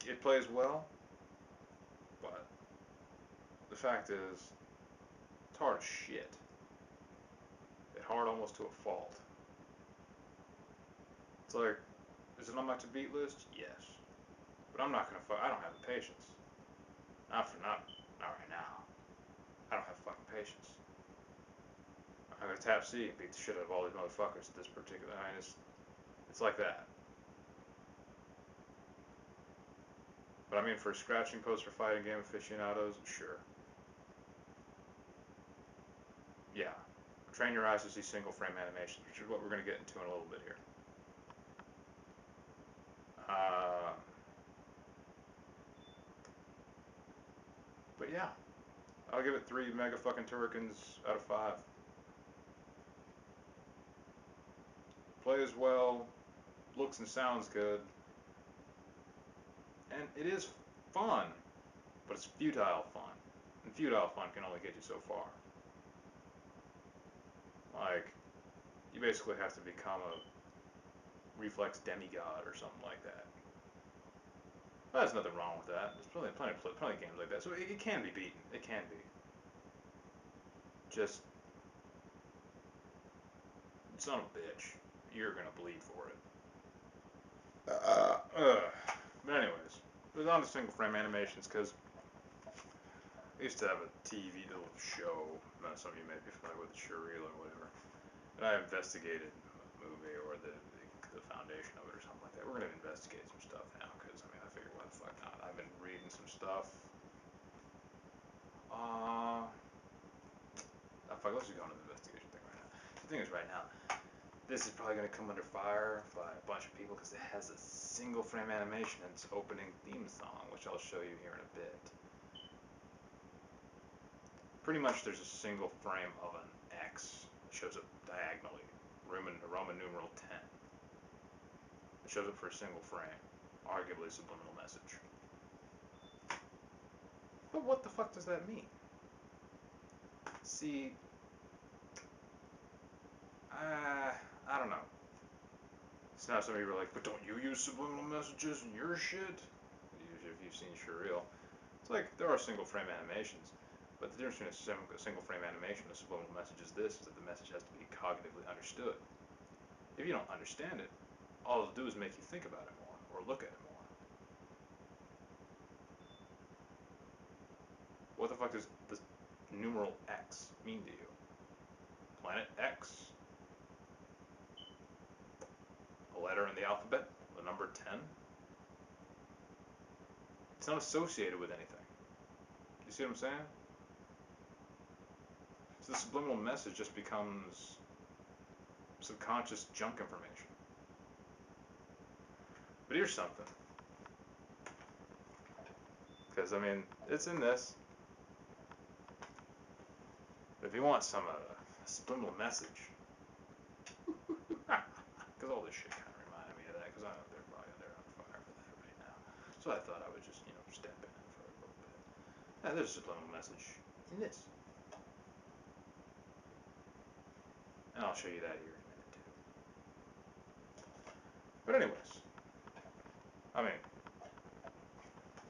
it plays well, but the fact is, it's hard as shit. It's hard almost to a fault. It's like, is it on my to-beat list? Yes. But I'm not gonna I don't have the patience. Not right now. I don't have fucking patience. I'm gonna tap C and beat the shit out of all these motherfuckers at this particular. I mean, it's like that. But I mean, for a scratching post for fighting game aficionados, sure. Yeah. Train your eyes to see single frame animations, which is what we're gonna get into in a little bit here. But yeah, I'll give it 3 mega fucking turricans out of 5. Plays well, looks and sounds good, and it is fun, but it's futile fun. And futile fun can only get you so far. Like, you basically have to become a reflex demigod or something like that. Well, there's nothing wrong with that. There's plenty of games like that. So it can be beaten. It can be. Just, son of a bitch, you're gonna bleed for it. But anyways, it was on to single frame animations because I used to have a TV little show. Some of you may be familiar with the Surreal or whatever. And I investigated a movie or the foundation of it or something like that. We're gonna investigate some stuff now because I mean I figured why the fuck not. I've been reading some stuff. Fuck, let's just go into the investigation thing right now. The thing is, right now, this is probably going to come under fire by a bunch of people because it has a single frame animation in its opening theme song, which I'll show you here in a bit. Pretty much there's a single frame of an X that shows up diagonally, Roman numeral 10. It shows up for a single frame, arguably a subliminal message. But what the fuck does that mean? See, I don't know. So now some of you are like, but don't you use subliminal messages in your shit? If you've seen Surreal. It's like, there are single frame animations, but the difference between a single frame animation and a subliminal message is this, is that the message has to be cognitively understood. If you don't understand it, all it'll do is make you think about it more, or look at it more. What the fuck does the numeral X mean to you? Planet X? A letter in the alphabet? The number 10? It's not associated with anything. You see what I'm saying? So the subliminal message just becomes subconscious junk information. But here's something. Because, I mean, it's in this. But if you want some subliminal message, because all this shit kind of reminded me of that, because I know they're on fire for that right now. So I thought I would just, step in for a little bit. And there's a subliminal message in this. And I'll show you that here in a minute too. But anyways, I mean,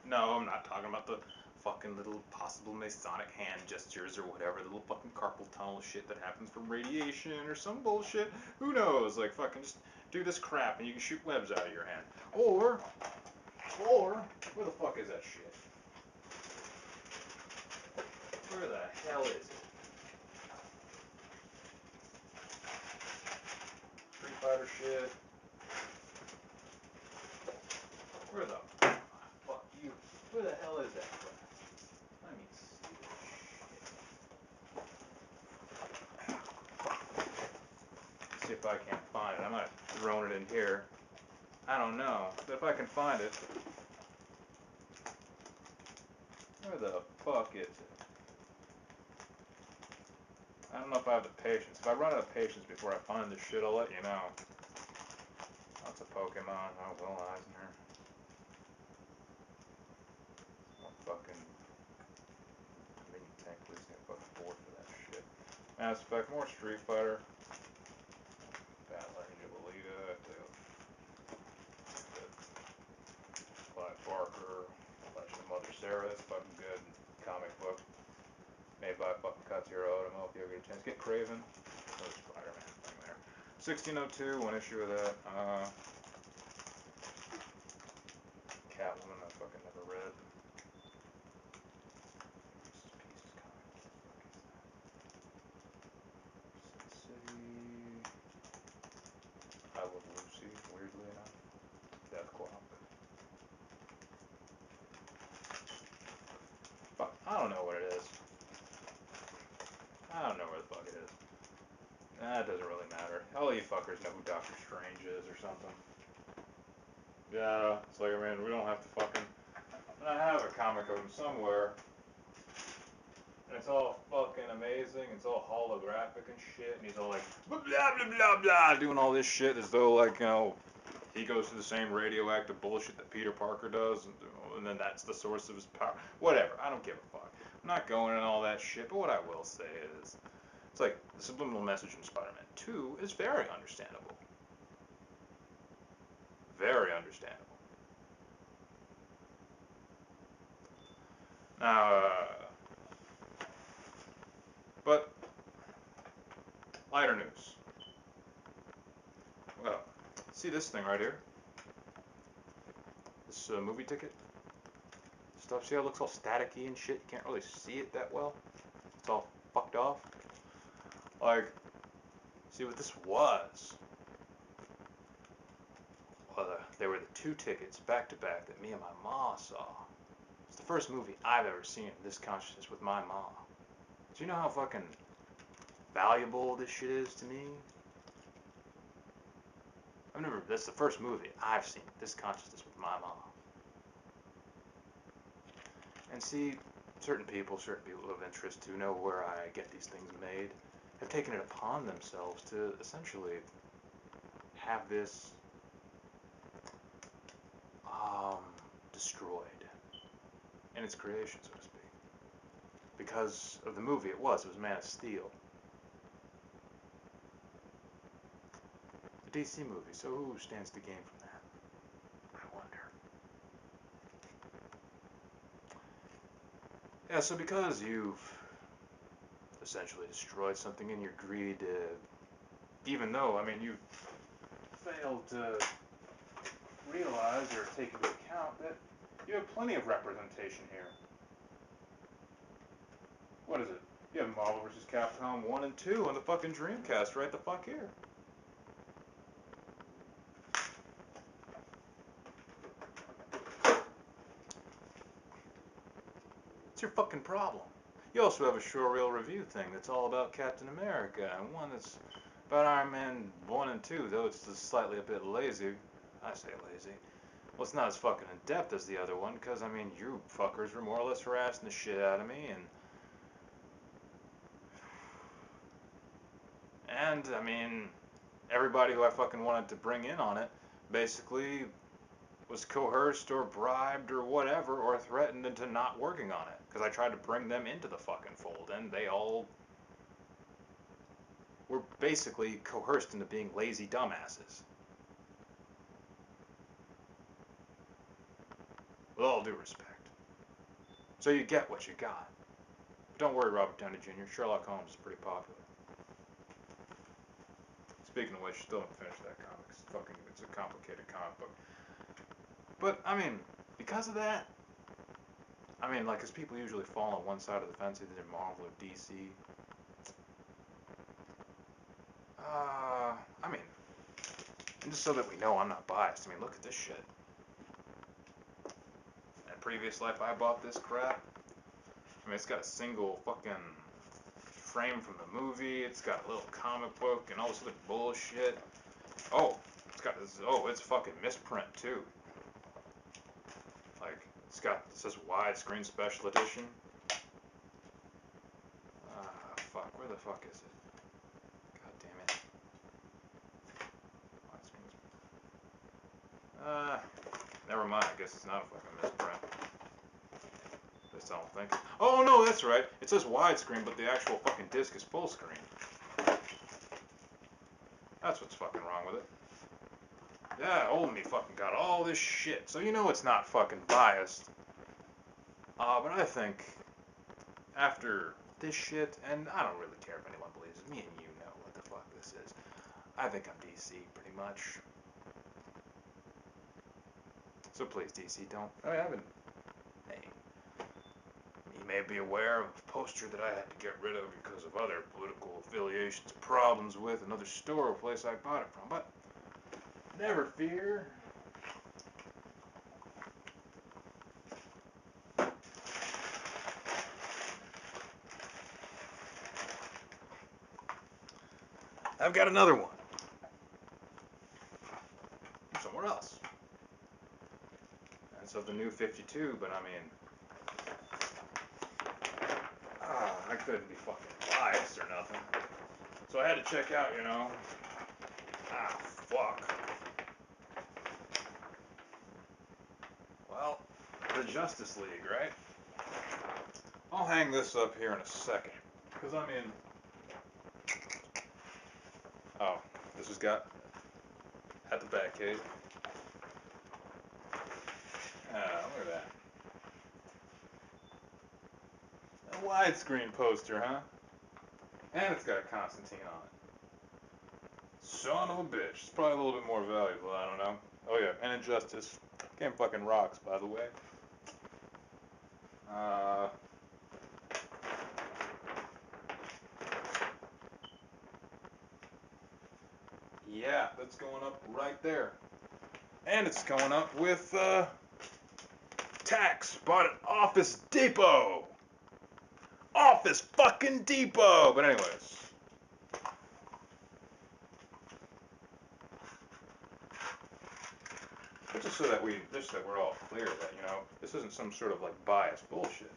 no, I'm not talking about the fucking little possible Masonic hand gestures or whatever, the little fucking carpal tunnel shit that happens from radiation or some bullshit. Who knows? Like, fucking just do this crap and you can shoot webs out of your hand. Or, where the fuck is that shit? Where the hell is it? Street Fighter shit. Where the fuck you? Where the hell is that crap? Let me see this shit. See if I can't find it. I might have thrown it in here. I don't know. But if I can find it. Where the fuck is it? I don't know if I have the patience. If I run out of patience before I find this shit, I'll let you know. That's a Pokemon. Oh, Will Eisner. More fucking mini tank losing a fucking board for that shit. Mass Effect, more Street Fighter. Battle Angel Alita. Clive Barker. you'll get a chance. Get Craven. Another Spider-Man thing there. 1602, one issue of that. Catwoman, I fucking never read. Pieces comic. What the fuck is that? Sin City. I Love Lucy, weirdly enough. Death Clock. Fuck, I don't know what it is. I don't know where the fuck it is. That doesn't really matter. All you fuckers know who Doctor Strange is or something. Yeah, it's like, I mean, we don't have to fucking... And I have a comic of him somewhere. And it's all fucking amazing. It's all holographic and shit. And he's all like, blah, blah, blah, blah, blah, doing all this shit as though, like, you know, he goes through the same radioactive bullshit that Peter Parker does. And then that's the source of his power. Whatever. I don't give a fuck. I'm not going in all that shit. But what I will say is, it's like, the subliminal message in Spider-Man 2 is very understandable. Very understandable. Now, but lighter news. Well, see this thing right here? This movie ticket stuff. See how it looks all staticky and shit? You can't really see it that well. It's all fucked off. Like, see what this was? Well, they were the two tickets back to back that me and my ma saw. It's the first movie I've ever seen in this consciousness with my ma. Do you know how fucking valuable this shit is to me? That's the first movie I've seen this consciousness with my mom. And see, certain people of interest who know where I get these things made, have taken it upon themselves to essentially have this destroyed in its creation, so to speak. Because of the movie it was Man of Steel. The DC movie, so who stands to gain from that? I wonder. Yeah, so because you've essentially destroyed something in your greed, even though, I mean, you failed to realize or take into account that you have plenty of representation here. What is it? You have Marvel vs. Capcom 1 and 2 on the fucking Dreamcast right the fuck here. It's your fucking problem. You also have a showreel review thing that's all about Captain America, and one that's about Iron Man 1 and 2, though it's just slightly a bit lazy. I say lazy. Well, it's not as fucking in-depth as the other one, because, I mean, you fuckers were more or less harassing the shit out of me, and I mean, everybody who I fucking wanted to bring in on it basically was coerced or bribed or whatever, or threatened into not working on it, because I tried to bring them into the fucking fold, and they all were basically coerced into being lazy dumbasses. With all due respect. So you get what you got. But don't worry, Robert Downey Jr., Sherlock Holmes is pretty popular. Speaking of which, still haven't finished that comic. It's a complicated comic book. But, I mean, because of that, I mean, like, because people usually fall on one side of the fence, either they're Marvel or DC. I mean, and just so that we know I'm not biased, I mean, look at this shit. In previous life, I bought this crap. I mean, it's got a single fucking frame from the movie. It's got a little comic book and all this other bullshit. Oh, it's got this. Oh, it's fucking misprint too. Like, it says widescreen special edition. Fuck, where the fuck is it? God damn it. Widescreen. Never mind. I guess it's not a fucking misprint. At least I don't think. Oh no, that's right. It says widescreen, but the actual fucking disc is full screen. That's what's fucking wrong with it. Yeah, old me fucking got all this shit. So you know it's not fucking biased. But I think after this shit, and I don't really care if anyone believes it. Me and you know what the fuck this is. I think I'm DC, pretty much. So please, DC, don't. I mean, I've been. Hey. You may be aware of a poster that I had to get rid of because of other political affiliations, problems with another store or place I bought it from, but never fear. I've got another one. From somewhere else. And it's of the new 52, but I mean, I couldn't be fucking biased or nothing. So I had to check out, you know. Fuck. Well, the Justice League, right? I'll hang this up here in a second. Because, I mean... Oh, this has got... At the back cage. Look at that. A widescreen poster, huh? And it's got Constantine on it. Son of a bitch. It's probably a little bit more valuable, I don't know. Oh yeah, and Injustice. Game fucking rocks, by the way. Yeah, that's going up right there. And it's going up with, tax. Bought at Office Depot. Office fucking Depot! But anyways. But just so that we're all clear that, you know, this isn't some sort of like biased bullshit.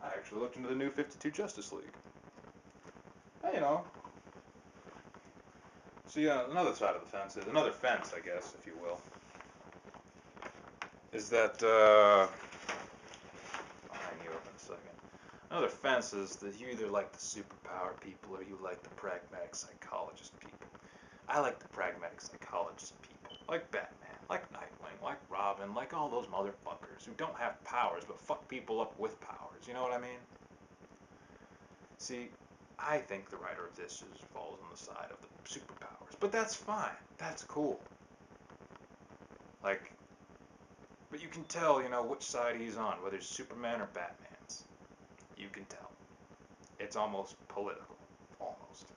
I actually looked into the new 52 Justice League. Hey, you know. See, another side of the fence is, another fence, I guess, if you will, is that, I'll hang you up in a second. Another fence is that you either like the superpower people or you like the pragmatic psychologist people. I like the pragmatic psychologist people, like Batman, like Nightwing, like Robin, like all those motherfuckers who don't have powers but fuck people up with powers, you know what I mean? See, I think the writer of this falls on the side of the superpowers, but that's fine, that's cool. Like, but you can tell, you know, which side he's on, whether it's Superman or Batman's. You can tell. It's almost political, almost.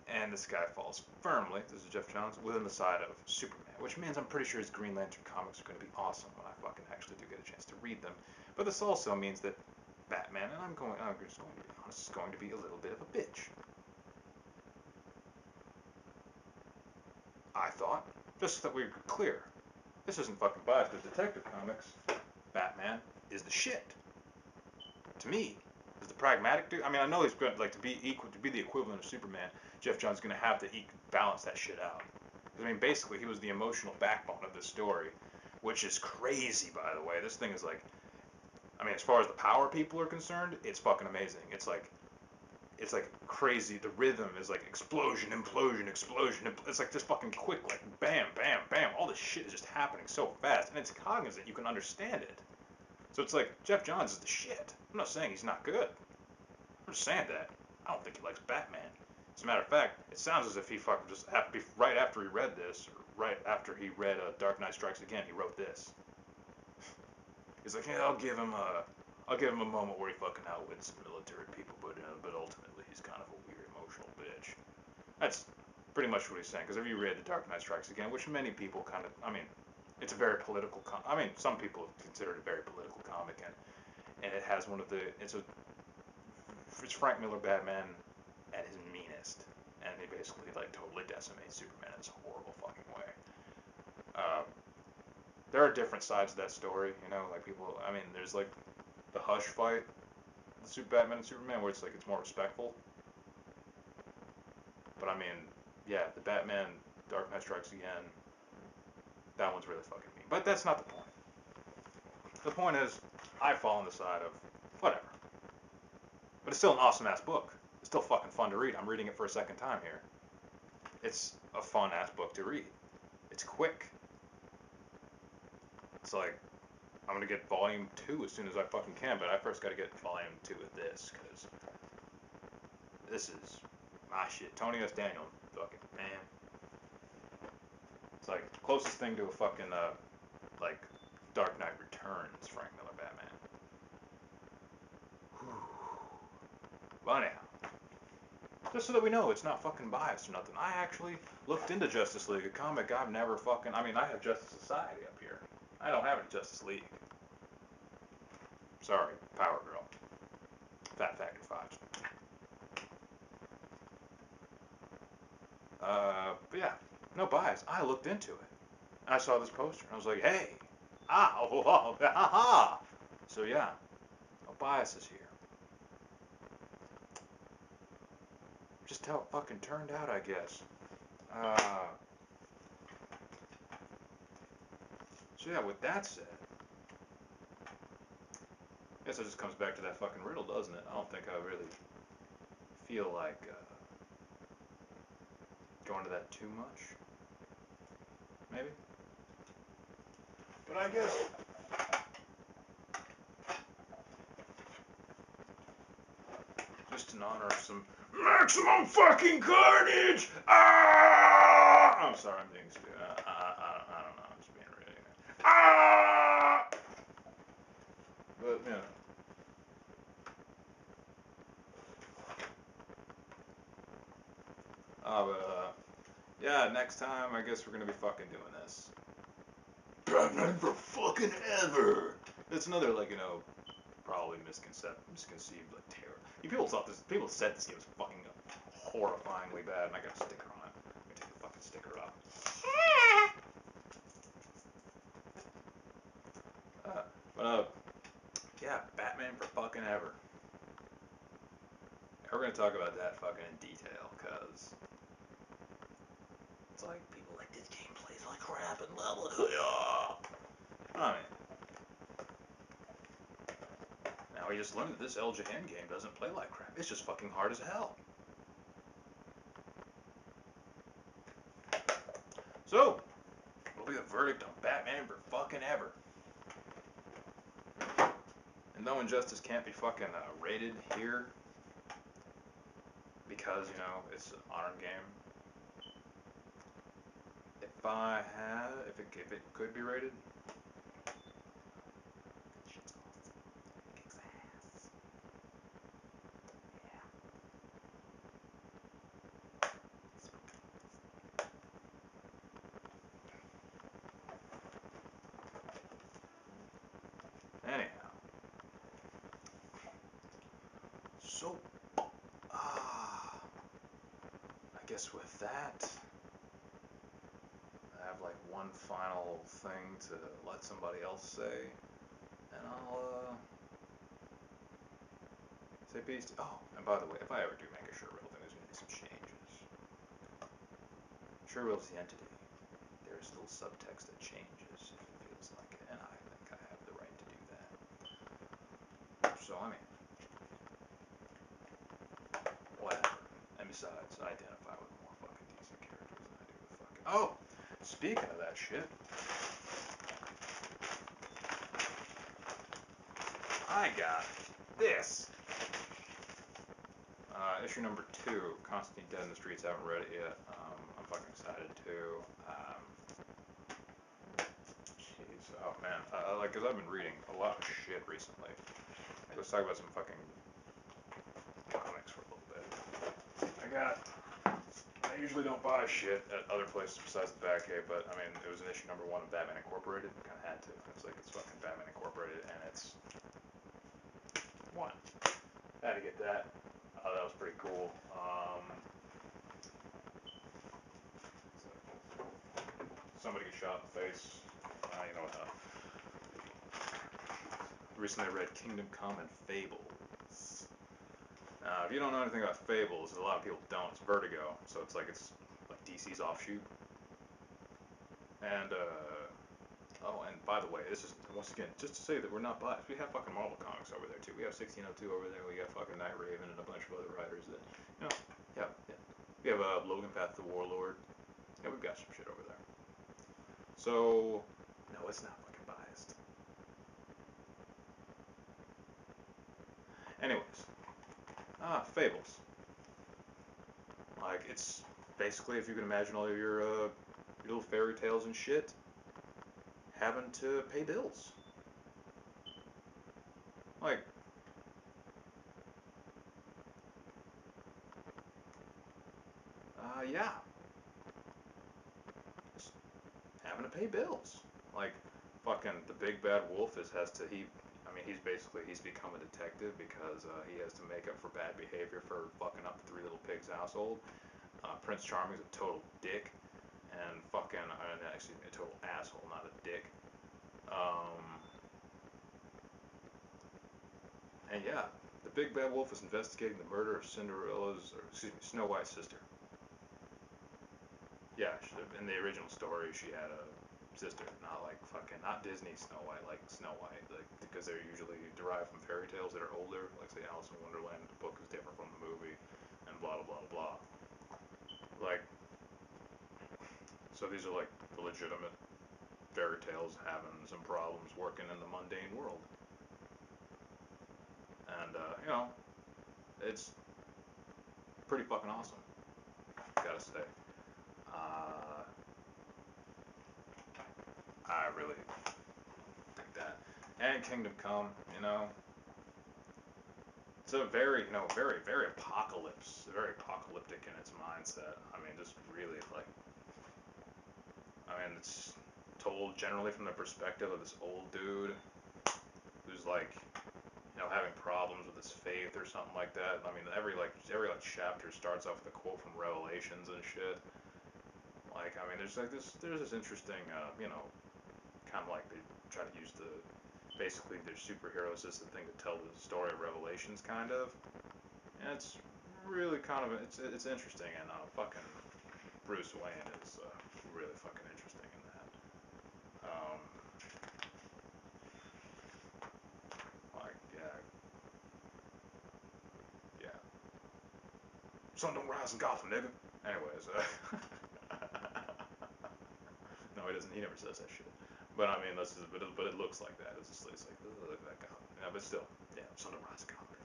And this guy falls firmly, this is Jeff Johns, within the side of Superman, which means I'm pretty sure his Green Lantern comics are going to be awesome when I fucking actually do get a chance to read them. But this also means that Batman, and I'm just going to be honest, is going to be a little bit of a bitch. I thought, just so that we're clear, this isn't fucking biased. The Detective Comics, Batman is the shit. To me, is the pragmatic dude. I mean, I know he's going to, like, to be the equivalent of Superman. Jeff Johns is going to have to balance that shit out. I mean, basically, he was the emotional backbone of this story, which is crazy, by the way. This thing is like, I mean, as far as the power people are concerned, it's fucking amazing. It's like crazy. The rhythm is like explosion, implosion, explosion. It's like just fucking quick, like bam, bam, bam. All this shit is just happening so fast, and it's cognizant. You can understand it. So it's like Jeff Johns is the shit. I'm not saying he's not good. I'm just saying that I don't think he likes Batman. As a matter of fact, it sounds as if he fucking just right after he read this, or right after he read Dark Knight Strikes Again, he wrote this. He's like, yeah, I'll give him a moment where he fucking outwits some military people, but ultimately he's kind of a weird emotional bitch. That's pretty much what he's saying. Because if you read The Dark Knight Strikes Again, which many people kind of, I mean, it's a very political. I mean, some people have considered it a very political comic, and it has one of the. It's Frank Miller Batman at his meanest, and he basically like totally decimates Superman in this horrible fucking way. Uh, there are different sides of that story, you know, like people. I mean, there's like the Hush fight, the Batman and Superman, where it's like it's more respectful. But I mean, yeah, the Batman Dark Knight Strikes Again, that one's really fucking mean. But that's not the point. The point is, I fall on the side of whatever. But it's still an awesome ass book. It's still fucking fun to read. I'm reading it for a second time here. It's a fun ass book to read. It's quick. It's like, I'm gonna get volume 2 as soon as I fucking can, but I first gotta get volume 2 of this, because this is my shit. Tony S. Daniel, fucking, man. It's like, closest thing to a fucking, like, Dark Knight Returns, Frank Miller Batman. But anyhow, just so that we know it's not fucking biased or nothing, I actually looked into Justice League, a comic I've never fucking, I mean, I have Justice Society up here. I don't have any Justice League. Sorry, Power Girl. Fat Factor 5s. But yeah, no bias. I looked into it. I saw this poster, and I was like, hey, oh, ha ha. So yeah, no biases here. Just how it fucking turned out, I guess. So yeah, with that said, I guess it just comes back to that fucking riddle, doesn't it? I don't think I really feel like going to that too much. Maybe. But I guess just in honor of some maximum fucking carnage. I'm sorry, I'm being stupid. I don't know. I'm just being really. But yeah. But yeah. Next time, I guess we're gonna be fucking doing this. Batman for fucking ever. It's another like probably misconceived like terror. People thought this. People said this game was fucking horrifyingly bad, and I got a sticker on it. Let me take the fucking sticker off. But yeah, Batman for fucking ever. And we're gonna talk about that fucking in detail, cause it's like people like this game plays like crap and blah blah blah. I mean, now we just learned that this LJN game doesn't play like crap. It's just fucking hard as hell. So, what'll be the verdict on Batman for fucking ever? And though Injustice can't be fucking rated here because it's an ARM game. If it could be rated, shit's awesome. It kicks ass. Yeah. Anyhow, so I guess with that, I have like one final thing to let somebody else say, and I'll say peace. Oh, and by the way, if I ever do make a Sure-Will thing, there's gonna be some changes. Sure-Will is the entity. There is still subtext that changes if it feels like it, and I think I have the right to do that. So I mean, whatever. And besides, I identify with more fucking DC characters than I do with fucking. Oh, speaking of that shit, I got this. Issue number 2, Constantine Dead in the Streets. I haven't read it yet. I'm fucking excited too. Jeez, oh man, cause I've been reading a lot of shit recently. Let's talk about some fucking comics for a little bit. I usually don't buy shit at other places besides the Batcave, but I mean, it was an issue number 1 of Batman Incorporated. Kind of had to. It's fucking Batman Incorporated, and it's one. Had to get that. That was pretty cool. Somebody gets shot in the face. You know what? Recently I read Kingdom Come and Fables. If you don't know anything about Fables, a lot of people don't. It's Vertigo, so it's like DC's offshoot. And oh, and by the way, this is once again just to say that we're not biased. We have fucking Marvel comics over there too. We have 1602 over there. We got fucking Night Raven and a bunch of other writers that yeah. We have Logan Path the Warlord. Yeah, we've got some shit over there. So no, it's not fucking biased. Fables. Like, it's basically, if you can imagine all your little fairy tales and shit, having to pay bills. Like, yeah, just having to pay bills. Like, fucking the big bad wolf I mean, he's become a detective because he has to make up for bad behavior for fucking up the Three Little Pigs household. Prince Charming's a total dick, and excuse me, a total asshole, not a dick. Um, and yeah, the big bad wolf is investigating the murder of Snow White's sister. Yeah, in the original story, she had a sister, not like not Disney Snow White, like Snow White, like because they're usually derived from fairy tales that are older, like say Alice in Wonderland. The book is different from the movie, and blah blah blah blah. Like, so these are like the legitimate fairy tales having some problems working in the mundane world, and it's pretty fucking awesome, gotta say. Uh, I really think that, and Kingdom Come, it's a very, very very apocalyptic in its mindset. I mean, just really like, it's told generally from the perspective of this old dude who's like, having problems with his faith or something like that. I mean, every chapter starts off with a quote from Revelations and shit. Like, I mean, there's this interesting, kind of like they try to use basically their superheroes as the thing to tell the story of Revelations, kind of. And it's really it's interesting, and fucking Bruce Wayne is really fucking interesting in that. Um, like, yeah, yeah. Sun don't rise in Gotham, nigga. Anyways, no, he doesn't. He never says that shit. But I mean, but it looks like that. It's like, look at that Gotham. Yeah, but still, yeah, Sun don't rise in Gotham, nigga.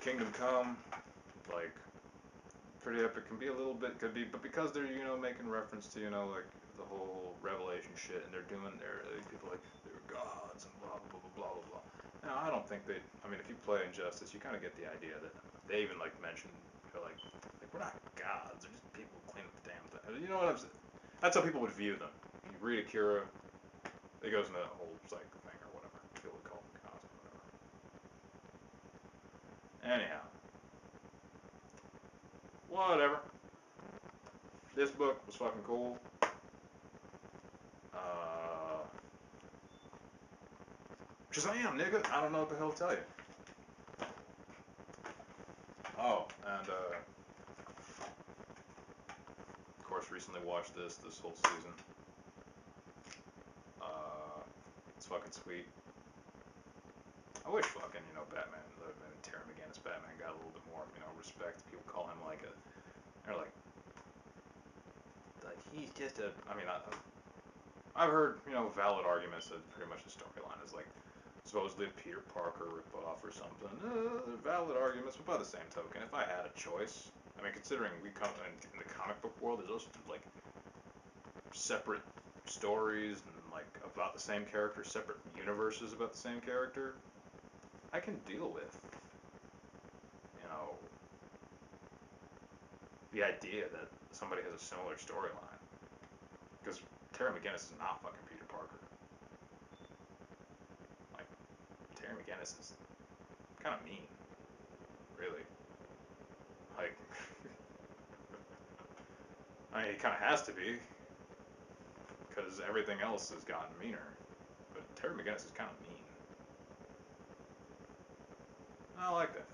Kingdom Come, like, pretty epic. Can be a little bit, could be, but because they're making reference to like the whole Revelation shit, and they're doing people like they're gods and blah blah blah blah blah blah. Now I don't think they. I mean, if you play Injustice, you kind of get the idea that they even like mention they're like we're not gods. They're just people who clean up the damn thing. You know what I'm saying? That's how people would view them. You read Akira, it goes into that whole psych thing or whatever. People would call them gods or whatever. Anyhow, whatever. This book was fucking cool. Uh, Shazam, nigga! I don't know what the hell to tell you. Oh, and of course, recently watched this whole season. Uh, it's fucking sweet. I wish fucking Batman, Terry McGinnis Batman got a little bit more respect. People call him like they're like he's just a. I mean, I've heard valid arguments that pretty much the storyline is like supposedly a Peter Parker ripoff or something. Valid arguments, but by the same token, if I had a choice, I mean, considering we come in the comic book world, there's also like separate stories and like about the same character, separate universes about the same character. I can deal with, you know, the idea that somebody has a similar storyline. Because Terry McGinnis is not fucking Peter Parker. Like, Terry McGinnis is kind of mean, really. Like, I mean, he kind of has to be, because everything else has gotten meaner. But Terry McGinnis is kind of mean. I like that.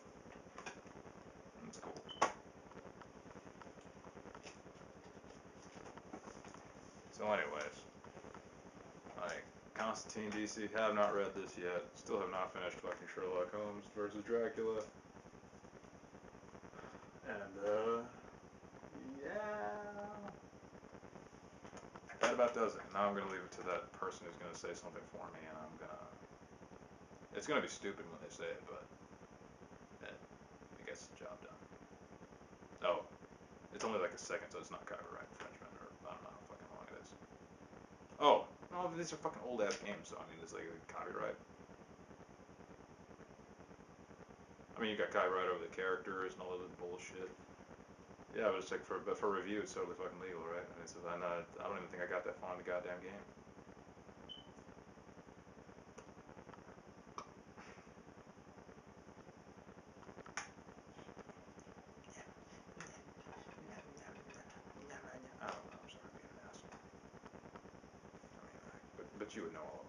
That's cool. So, anyways, like, Constantine DC, have not read this yet. Still have not finished fucking Sherlock Holmes versus Dracula. And, yeah. That about does it. Now I'm gonna leave it to that person who's gonna say something for me, and I'm gonna. It's gonna be stupid when they say it, but gets the job done. Oh, it's only like a second, so it's not copyright infringement, or I don't know how fucking long it is. Oh, no, these are fucking old ass games, so I mean, it's like copyright. I mean, you got copyright over the characters and all of the bullshit. Yeah, but it's like but for review, it's totally fucking legal, right? I mean, it's, I don't even think I got that far in the goddamn game. I don't know. I'm sorry, being an asshole. I mean, but you would know all